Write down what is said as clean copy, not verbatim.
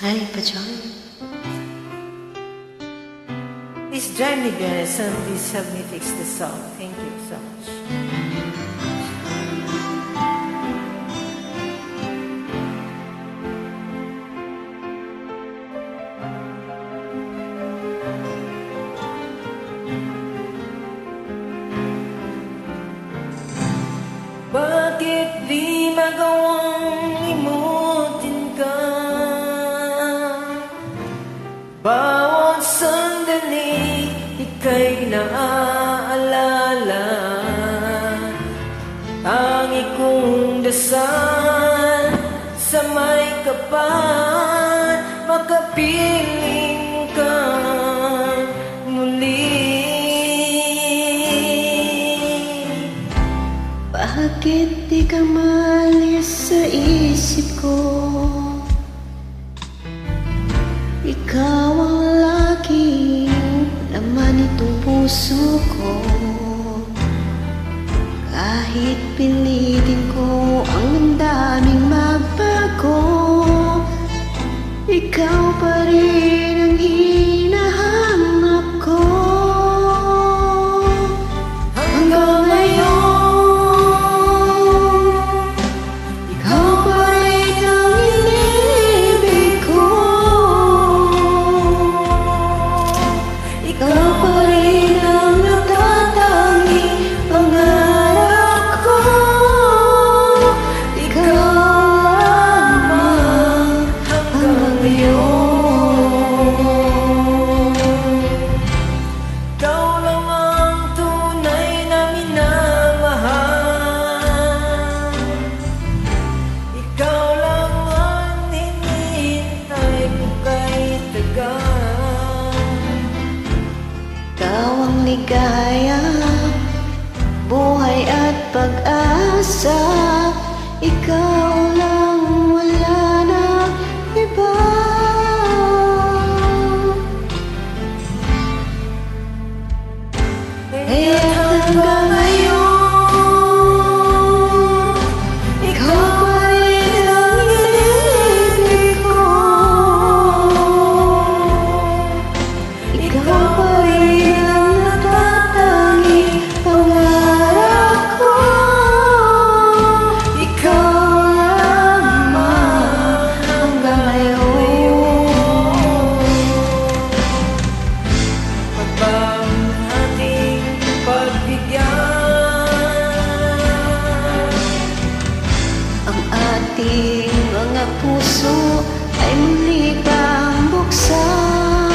Hi, Pajoy. Please join me, Beyonce, and please help me fix this song. Thank you so much. Bakit di magawang imutin ka? Bawat sandali ika'y naaalala. Tangi kong dasal sa may kapal, makapiling ka muli. Bakit di ka malis sa isip ko? Ikaw ang laging laman nitong puso ko. Kahit pilitin ko ang daming magbago, ikaw pa rin ang hinahanap ko. Hanggang ngayon, ikaw pa rin ang inibig ko. Ikaw pa rin ang natatanging pangarap ko. Ikaw lamang hanggang ngayon. Ikaw lang ang tunay na minamahal. Ikaw lang ang hinihintay ko kahit tagal. Ikaw ang ligaya, buhay at pag-asa. Ikaw lang, wala na iba. Kaya hanggang ngayon, ikaw pa rin ang inibig ko. Ikaw pa rin ang natatanging pangarap ko. Ikaw lamang hanggang ngayon. Pagpang ating pagbigyan, Ang ating mga puso ay muli pang buksan.